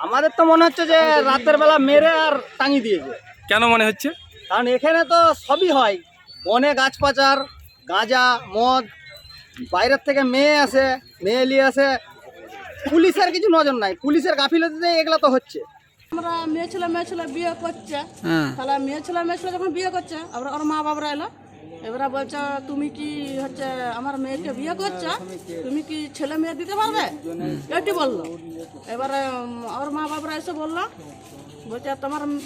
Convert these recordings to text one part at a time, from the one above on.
আমাদের তো মনে হচ্ছে যে রাতের বেলা মেরে আর টাঙিয়ে দিয়েছে। কেন মনে হচ্ছে? কারণ এখানে তো সবই হয়, বনে গাছ পাচার, গাঁজা, মদ, বাইরের থেকে মেয়ে আসে, মেয়ে নিয়ে আসে, পুলিশের কিছু নজর নাই, পুলিশের গাফিলতিতে এগুলো তো হচ্ছে। আমরা মেয়ে ছেলে বিয়ে করছে, তাহলে মেয়ে ছেলে যখন বিয়ে করছে আবার ওর মা বাবারা এলো, এবারে বলছে তুমি কি হচ্ছে আমার মেয়েকে বিয়ে করছো, তুমি কি ছেলে মেয়ে দিতে পারবে, এটি বললো। এবারে ওর মা বাবারা এসে বললো, বলছে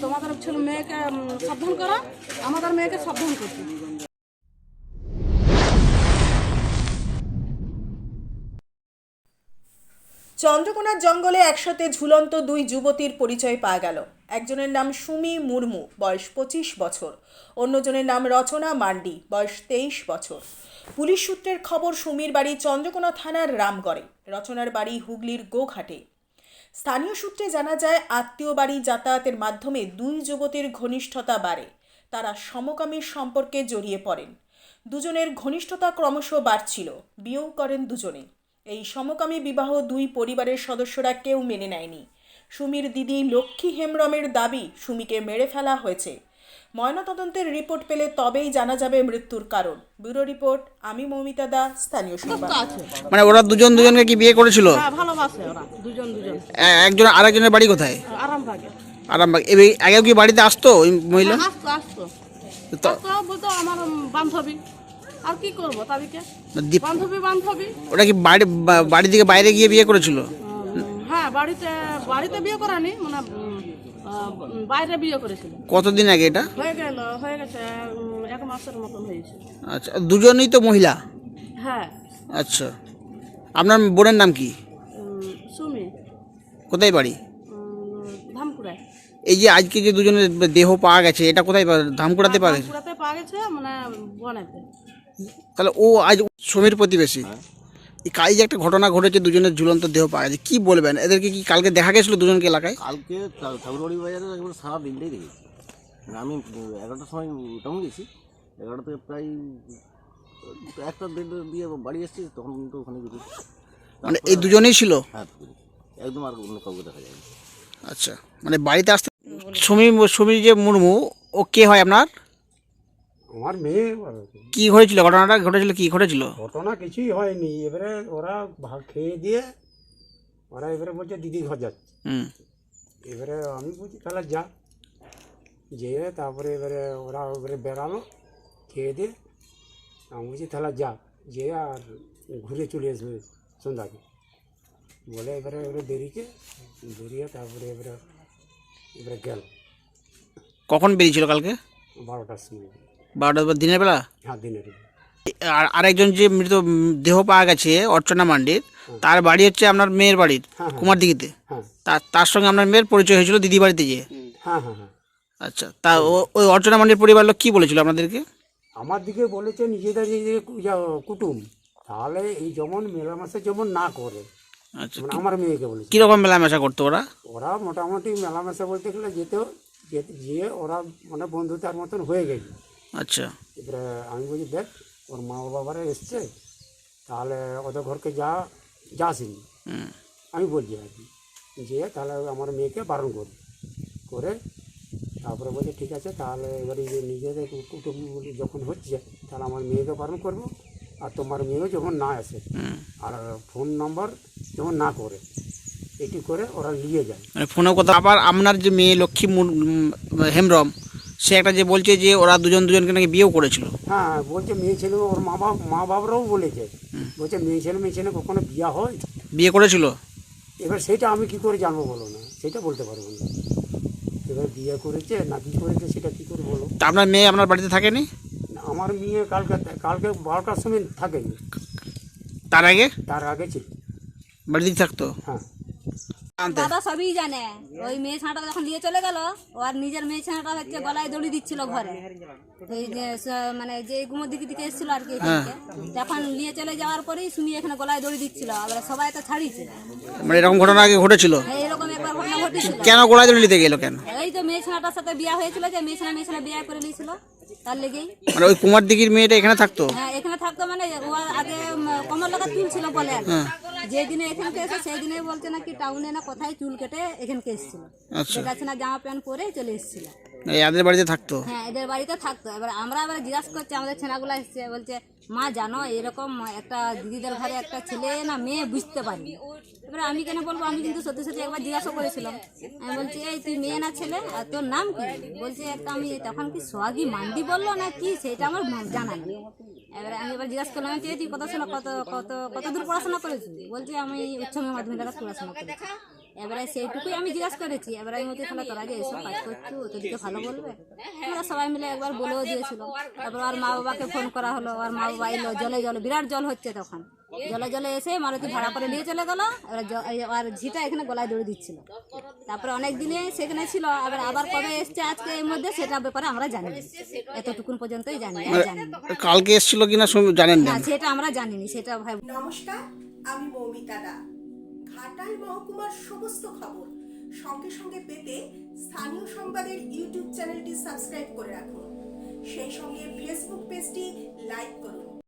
তোমাদের ছেলে মেয়েকে সাবধান করো, আমাদের মেয়েকে সাবধান করছি। চন্দ্রকোনার জঙ্গলে একসাথে ঝুলন্ত দুই যুবতীর পরিচয় পাওয়া গেল। একজনের নাম সুমি মুর্মু, বয়স 25 বছর, অন্যজনের নাম রচনা মান্ডি, বয়স 23 বছর। পুলিশ সূত্রের খবর, সুমির বাড়ি চন্দ্রকোনা থানার রামগড়ে, রচনার বাড়ি হুগলির গোঘাটে। স্থানীয় সূত্রে জানা যায়, আত্মীয় বাড়ি যাতায়াতের মাধ্যমে দুই যুবতীর ঘনিষ্ঠতা বাড়ে। তারা সমকামী সম্পর্কে জড়িয়ে পড়েন। দুজনের ঘনিষ্ঠতা ক্রমশ বাড়ছিল, বিয়েও করেন দুজনে। এই সমকামী বিবাহ দুই পরিবারের সদস্যরা কেউ মেনে নেয়নি। সুমির দিদি লক্ষ্মী হেমব্রমের দাবি, সুমিকে মেরে ফেলা হয়েছে। ময়নাতদন্তের রিপোর্ট পেলে তবেই জানা যাবে মৃত্যুর কারণ। ব্যুরো রিপোর্ট, আমি মৌমিতা দা, স্থানীয় সংবাদ। মানে ওরা দুজনকে কি বিয়ে করেছিল? ভালোবাসে ওরা দুজন। একজন আরেকজনের বাড়ি কোথায়? আরামবাগ। আগে কি বাড়িতে আসতো ওই মহিলা? আসতো বলতো আমার বান্ধবী, আর কি করবো তাদেরকে, বান্ধবী। ওটা কি বাড়ি থেকে বাইরে গিয়ে বিয়ে করেছিল? হ্যাঁ, বাড়িতে বিয়ে করানি, মানে বাইরে বিয়ে করেছিল। কতদিন আগে এটা হয়ে গেছে 1 মাসের মতন হয়েছে। আচ্ছা, দুজনেই তো মহিলা? হ্যাঁ। আচ্ছা, আপনার বোনের নাম কি? সুমি। কোথায় বাড়ি? ধামকুড়ায়। এই যে আজকে যে দুজনের দেহ পাওয়া গেছে, এটা কোথায় ধামকুড়াতে পাওয়া গেছে? ধামকুড়াতে পাওয়া গেছে, মানে বনেতে। তাহলে ও আজ সমীর প্রতিবেশী। এই কাজ যে একটা ঘটনা ঘটেছে, দুজনের ঝুলন্ত দেহ পাওয়া গেছে, কি বলবেন? এদেরকে কি কালকে দেখা গেছিল দুজনকে এলাকায়? কালকে ঠাকুরবাড়ি বাজারে একবার সারা দিনটাই দেখেছি। আমি 11টার সময় টাউন গেছি, 11টা থেকে প্রায় 1-1.5 দিয়ে বাড়ি এসেছি, তখন তো ওখানে গেছি। মানে এই দুজনেই ছিল? হ্যাঁ, একদম, আর অন্য কাউকে দেখা যায়নি। আচ্ছা, মানে বাড়িতে আসতে সুমি যে মুর্মু, ও কে হয় আপনার? আমার মেয়ে। কি হয়েছিল, ঘটনাটা ঘটেছিল, কি ঘটেছিল? ঘটনা কিছুই হয়নি। এবারে ওরা ভাগ খেয়ে দিয়ে ওরা এবারে বলছে দিদি ঘর যাচ্ছে। এবারে আমি বলছি তাহলে যা, যেয়ে তারপরে এবারে ওরা এবারে বেরালো খেয়ে দিয়ে। আমি বলছি তাহলে যা, যেয়ে আর ঘুরে চলে আসবে সন্ধ্যাকে বলে। এবারে বেরিয়ে তারপরে এবারে গেল। কখন বেরিয়েছিল কালকে? 12টার সময়। 12টা দিনের বেলা? হ্যাঁ, দিনের। আর আরেকজন যে মৃত দেহ পাওয়া গেছে অর্চনা মান্ডির, তার বাড়ি হচ্ছে আপনার মেয়ের বাড়ির কুমারদিঘিতে। তার সঙ্গে আপনার মেয়ের পরিচয় হয়েছিল দিদি বাড়িতে গিয়ে? হ্যাঁ। আচ্ছা, তা ওই অর্চনা মান্ডির পরিবার লোক কি বলেছিল আপনাদেরকে? আমার দিকে বলেছে নিজেদের কুটুম, তাহলে এই যেমন মেলামেশা যেমন না করে। আচ্ছা, মানে আমার মেয়েকে বলেছে। কীরকম মেলামেশা করতো ওরা? মোটামুটি মেলামেশা বলতে গেলে গিয়ে ওরা মানে বন্ধুতার মতন হয়ে গেছে। আচ্ছা, এবারে আমি বলছি দেখ, ওর মা বাবারা এসছে, তাহলে ওদের ঘরকে যাসনি, আমি বলছি আর কি। যেয়ে তাহলে আমার মেয়েকে বারণ করে তারপরে বলছে ঠিক আছে, তাহলে এবারে নিজেদের কুটুম যখন হচ্ছে, তাহলে আমার মেয়েকে বারণ করবো, আর তোমার মেয়েও যখন না আসে আর ফোন নম্বর যখন না করে, এটি করে ওরা নিয়ে যায়। মানে ফোনের কথা। আবার আপনার যে মেয়ে লক্ষ্মী হেমব্রম, সে একটা যে বলছে যে ওরা দুজনকে নাকি বিয়েও করেছিল। হ্যাঁ, বলছে মেয়ে ছেলে, ওর মা বাবারাও বলেছে, বলছে মেয়ে ছেলে কখনো বিয়ে হয়, বিয়ে করেছিল। এবার সেটা আমি কি করে জানবো বলো না, সেটা বলতে পারবো না। এবার বিয়ে করেছে না কি করেছে সেটা কি করে বলো। তা আপনার মেয়ে আপনার বাড়িতে থাকেনি? আমার মেয়ে কালকে 12টার সময় থাকেনি। তার আগে ছিল বাড়িতেই থাকতো? হ্যাঁ। দাদা সবই জানে। ওই মেয়ে ছানাটা যখন নিয়ে চলে গেল, ওর নিজের মেয়ে ছানাটা হচ্ছে গলায় দড়ি দিচ্ছিল ঘরে, এই যে মানে যে গুমোর দিকে এসেছিল আর কি, তখন নিয়ে চলে যাওয়ার পরেই সুমি এখানে গলায় দড়ি দিচ্ছিল। আবার সবাই তো ছাড়িয়েছে। মানে এরকম ঘটনা আগে ঘটেছিল? হ্যাঁ, এরকম একবার ঘটনা ঘটেছিল। কেন গলায় দড়ি দিতে গেল কেন? এই তো মেয়ে ছানাটার সাথে বিয়ে হয়েছিল, যে মেয়ে ছানা বিয়ে করে নিয়েছিল, তার লেগেই। মানে ওই কুমারদিঘির মেয়েটা এখানে থাকতো? হ্যাঁ, এখানে থাকতো। মানে ও আগে কমর লাগা তুলছিল বলে, যেদিনে এখানকে এসে সেই দিনে বলছে নাকি টাউনে না কোথায় চুল কেটে এখানকে এসেছিল, আচ্ছা দেখাচ্ছে না জামা প্যান্ট পরে চলে এসেছিল। এদের বাড়িতে থাকতো? হ্যাঁ, এদের বাড়িতে থাকতো। এবার আমরা জিজ্ঞাসা করছি, আমাদের ছেনাগুলো এসছে, বলছে মা জানো এরকম একটা দিদিদের ঘরে একটা ছেলে না মেয়ে বুঝতে পারি। এবার আমি কেন বলবো, আমি কিন্তু সত্যি সত্যি একবার জিজ্ঞাসা করেছিলাম। আমি বলছি এই তুই মেয়ে না ছেলে, আর তোর নাম কি? বলছে একটা, আমি তখন কি সোহাগী মান্ডি বললো না কি সেটা আমার জানা নেই। এবারে আমি এবার জিজ্ঞাসা করলাম যে তুই কত দূর পড়াশোনা করেছিস? বলছে আমি উচ্চ মাধ্যমিক পড়াশোনা করেছি। এবারে সেইটুকুই আমি জিজ্ঞাসা করেছি। এবারে আমি বলছি তাহলে তোরা যে এসব কাজ করছো তোদেরকে ভালো বলবে? আমরা সবাই মিলে একবার বলেও দিয়েছিল। তারপর আর মা বাবাকে ফোন করা হলো, আর মা বাবা এলো, জলে বিরাট জল হচ্ছে তখন, জলে এসে মারুতি ভাড়া করে নিয়ে চলে গেলো। এবার আর ঝিটা এখানে গলায় দড়ি দিচ্ছিল। তারপরে অনেক দিনে সেখানে ছিল, আবার কবে এসছে আজকে এর মধ্যে সেটা ব্যাপারে আমরা জানি না। এতটুকুন পর্যন্তই জানি। কালকে এসেছিল কিনা জানেন না? সেটা আমরা জানিনি, সেটা ভাই। নমস্কার, আমি মৌমিতা দা। ঘাটাল মহকুমার সমস্ত খবর সঙ্গে সঙ্গে পেতে স্থানীয় সংবাদের ইউটিউব চ্যানেলটি সাবস্ক্রাইব করে রাখুন। সেই সঙ্গে ফেসবুক পেজটি লাইক করুন।